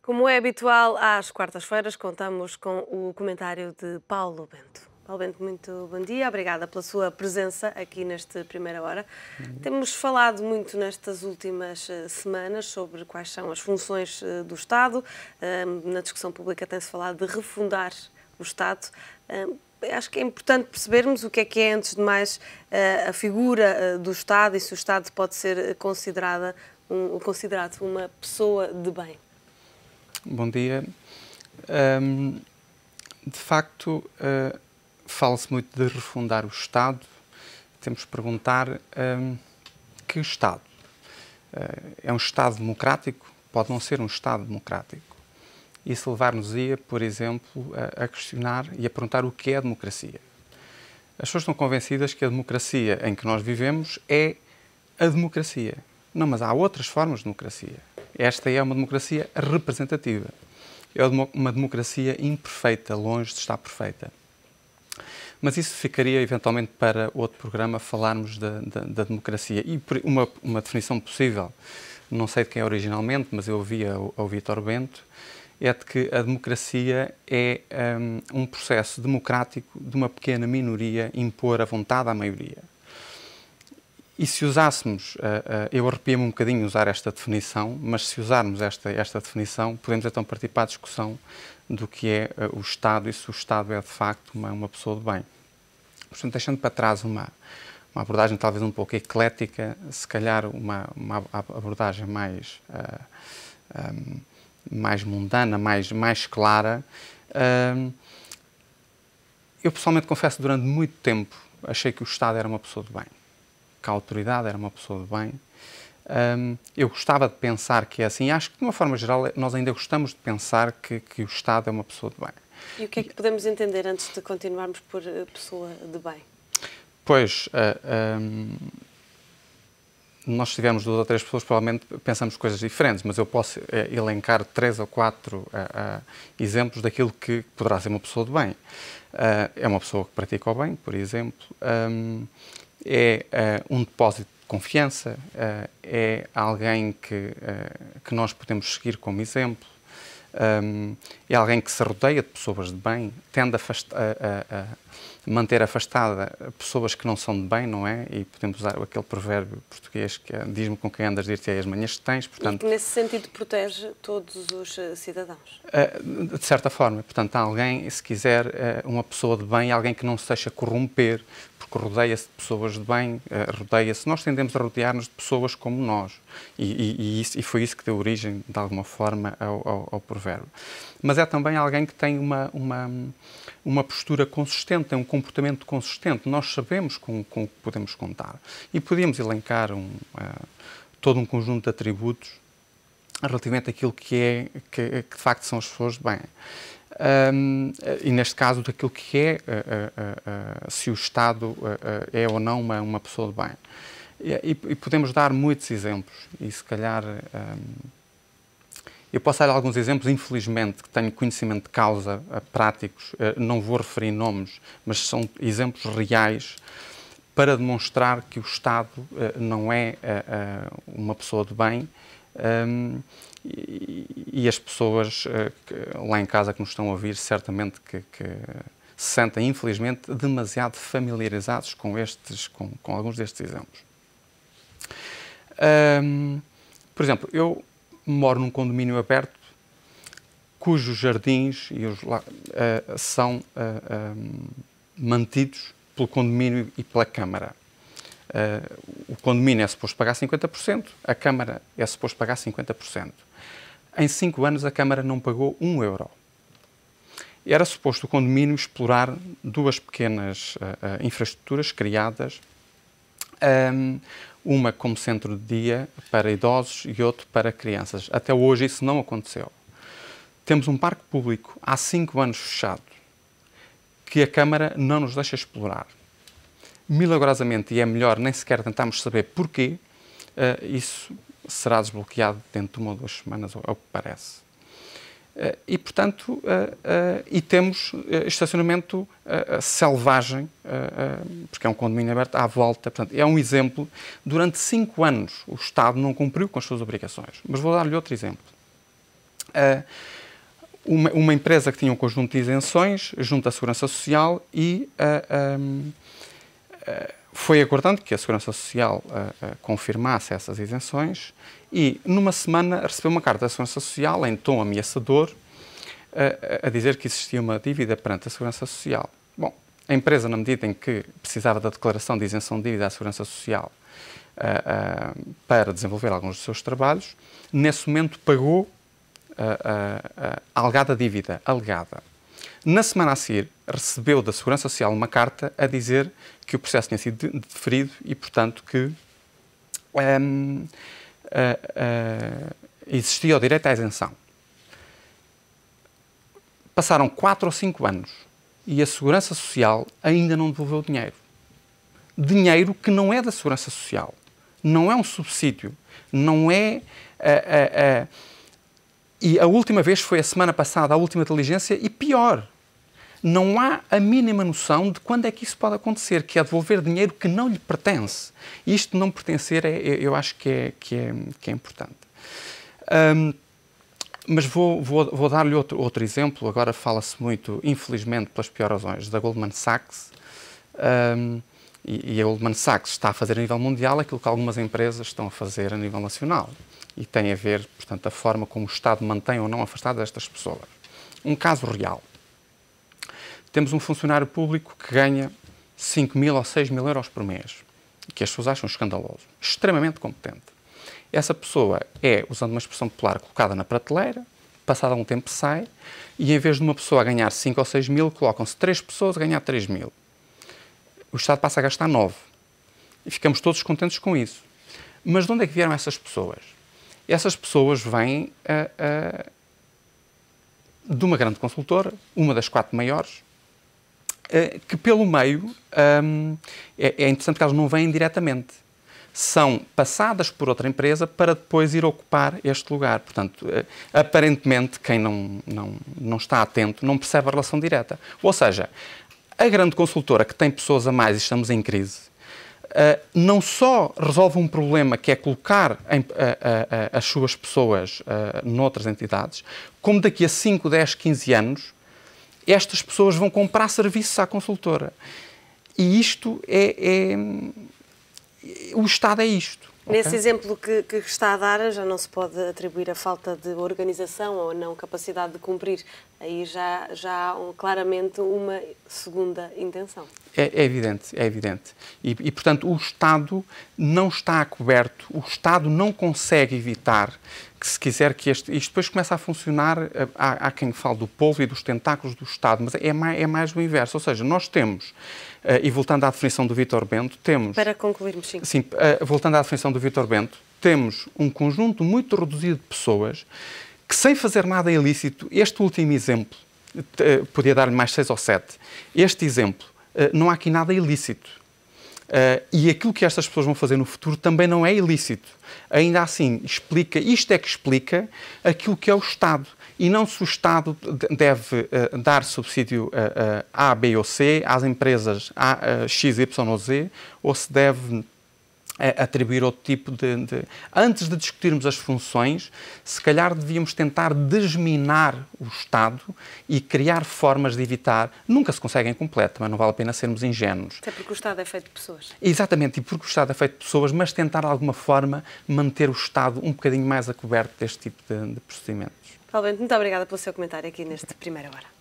Como é habitual, às quartas-feiras contamos com o comentário de Paulo Bento. Paulo Bento, muito bom dia. Obrigada pela sua presença aqui neste Primeira Hora. Temos falado muito nestas últimas semanas sobre quais são as funções do Estado. Na discussão pública tem-se falado de refundar o Estado. Acho que é importante percebermos o que é antes de mais, a figura do Estado e se o Estado pode ser considerado uma pessoa de bem. Bom dia. De facto, fala-se muito de refundar o Estado. Temos de perguntar que Estado? É um Estado democrático? Pode não ser um Estado democrático. Isso levar-nos-ia, por exemplo, a questionar e a perguntar o que é a democracia. As pessoas estão convencidas que a democracia em que nós vivemos é a democracia. Não, mas há outras formas de democracia. Esta é uma democracia representativa. É uma democracia imperfeita, longe de estar perfeita. Mas isso ficaria eventualmente para outro programa falarmos da democracia. E uma definição possível, não sei de quem é originalmente, mas eu ouvi ao Vítor Bento, é de que a democracia é um processo democrático de uma pequena minoria impor a vontade à maioria. E se usássemos, eu arrepio-me um bocadinho usar esta definição, mas se usarmos esta definição, podemos então partir para a discussão do que é o Estado e se o Estado é de facto uma pessoa de bem. Portanto, deixando para trás uma abordagem talvez um pouco eclética, se calhar uma abordagem mais mundana, mais clara. Eu pessoalmente confesso que durante muito tempo achei que o Estado era uma pessoa de bem, que a autoridade era uma pessoa de bem. Eu gostava de pensar que é assim, e acho que de uma forma geral nós ainda gostamos de pensar que o Estado é uma pessoa de bem. E o que é que podemos entender antes de continuarmos por pessoa de bem? Pois, nós tivemos 2 ou 3 pessoas, provavelmente pensamos coisas diferentes, mas eu posso elencar 3 ou 4 exemplos daquilo que poderá ser uma pessoa de bem. É uma pessoa que pratica o bem, por exemplo, é um depósito de confiança, é alguém que nós podemos seguir como exemplo, é alguém que se rodeia de pessoas de bem, tende a manter afastada pessoas que não são de bem, não é? E podemos usar aquele provérbio português que é diz-me com quem andas, dir-te-ei as manhãs que tens. Portanto, e que nesse sentido protege todos os cidadãos? De certa forma. Portanto, há alguém, se quiser, uma pessoa de bem, alguém que não se deixa corromper, porque rodeia-se de pessoas de bem, nós tendemos a rodear-nos de pessoas como nós. E foi isso que deu origem, de alguma forma, ao provérbio. Mas é também alguém que tem uma postura consistente, tem um comportamento consistente. Nós sabemos com o que podemos contar. E podíamos elencar todo um conjunto de atributos relativamente àquilo que de facto são as pessoas de bem. E neste caso, daquilo que é se o Estado é ou não uma pessoa de bem. E podemos dar muitos exemplos, e se calhar eu posso dar alguns exemplos, infelizmente, que tenho conhecimento de causa, práticos, não vou referir nomes, mas são exemplos reais para demonstrar que o Estado não é uma pessoa de bem. E as pessoas lá em casa que nos estão a ouvir, certamente que se sentem, infelizmente, demasiado familiarizados com alguns destes exemplos. Por exemplo, eu moro num condomínio aberto cujos jardins são mantidos pelo condomínio e pela Câmara. O condomínio é suposto pagar 50%, a Câmara é suposto pagar 50%. Em 5 anos a Câmara não pagou €1. Era suposto o condomínio explorar 2 pequenas infraestruturas criadas, uma como centro de dia para idosos e outro para crianças. Até hoje isso não aconteceu. Temos um parque público há 5 anos fechado, que a Câmara não nos deixa explorar. Milagrosamente, e é melhor nem sequer tentarmos saber porquê, isso será desbloqueado dentro de 1 ou 2 semanas, ao que parece. E, portanto, temos estacionamento selvagem, porque é um condomínio aberto à volta. Portanto, é um exemplo. Durante 5 anos, o Estado não cumpriu com as suas obrigações. Mas vou dar-lhe outro exemplo. Uma empresa que tinha um conjunto de isenções junto à Segurança Social e foi aguardando que a Segurança Social confirmasse essas isenções e, numa semana, recebeu uma carta da Segurança Social em tom ameaçador a dizer que existia uma dívida perante a Segurança Social. Bom, a empresa, na medida em que precisava da declaração de isenção de dívida à Segurança Social para desenvolver alguns dos seus trabalhos, nesse momento pagou a alegada dívida, alegada. Na semana a seguir, recebeu da Segurança Social uma carta a dizer que o processo tinha sido deferido e, portanto, que existia o direito à isenção. Passaram 4 ou 5 anos e a Segurança Social ainda não devolveu o dinheiro. Dinheiro que não é da Segurança Social. Não é um subsídio. Não é... E a última vez foi a semana passada, a última diligência, e pior, não há a mínima noção de quando é que isso pode acontecer, que é devolver dinheiro que não lhe pertence. E isto não pertencer, eu acho que é importante. Mas vou dar-lhe outro exemplo. Agora fala-se muito, infelizmente, pelas piores razões, da Goldman Sachs. E a Goldman Sachs está a fazer a nível mundial aquilo que algumas empresas estão a fazer a nível nacional. E tem a ver, portanto, a forma como o Estado mantém ou não afastado estas pessoas. Um caso real. Temos um funcionário público que ganha 5.000 ou 6.000 euros por mês, que as pessoas acham escandaloso, extremamente competente. Essa pessoa é, usando uma expressão popular, colocada na prateleira, passado algum tempo sai, e em vez de uma pessoa a ganhar 5 ou 6.000, colocam-se 3 pessoas a ganhar 3.000. O Estado passa a gastar 9. E ficamos todos contentes com isso. Mas de onde é que vieram essas pessoas? Essas pessoas vêm de uma grande consultora, uma das 4 maiores, que pelo meio é interessante que elas não vêm diretamente. São passadas por outra empresa para depois ir ocupar este lugar. Portanto, aparentemente, quem não está atento não percebe a relação direta. Ou seja, a grande consultora que tem pessoas a mais e estamos em crise, não só resolve um problema que é colocar as suas pessoas noutras entidades, como daqui a 5, 10, 15 anos, estas pessoas vão comprar serviços à consultora. E isto o Estado é isto. Nesse exemplo que está a dar, já não se pode atribuir a falta de organização ou a não capacidade de cumprir. Aí já há claramente uma segunda intenção. É evidente, é evidente. E, portanto, o Estado não está coberto, o Estado não consegue evitar que, se quiser que isto depois começa a funcionar, há quem fale do povo e dos tentáculos do Estado, mas é mais o inverso. Ou seja, nós temos, e voltando à definição do Vítor Bento, temos... Para concluirmos, sim. Sim, voltando à definição do Vítor Bento, temos um conjunto muito reduzido de pessoas que, sem fazer nada ilícito, este último exemplo, podia dar-lhe mais 6 ou 7, este exemplo, não há aqui nada ilícito. E aquilo que estas pessoas vão fazer no futuro também não é ilícito. Ainda assim, isto é que explica aquilo que é o Estado. E não se o Estado deve dar subsídio A, B ou C às empresas X, Y ou Z, ou se deve atribuir outro tipo de... Antes de discutirmos as funções, se calhar devíamos tentar desminar o Estado e criar formas de evitar... Nunca se consegue em completo, mas não vale a pena sermos ingênuos. Até porque o Estado é feito de pessoas. Exatamente, e porque o Estado é feito de pessoas, mas tentar de alguma forma manter o Estado um bocadinho mais a coberto deste tipo de procedimentos. Paulo Bento, muito obrigada pelo seu comentário aqui neste Primeira Hora.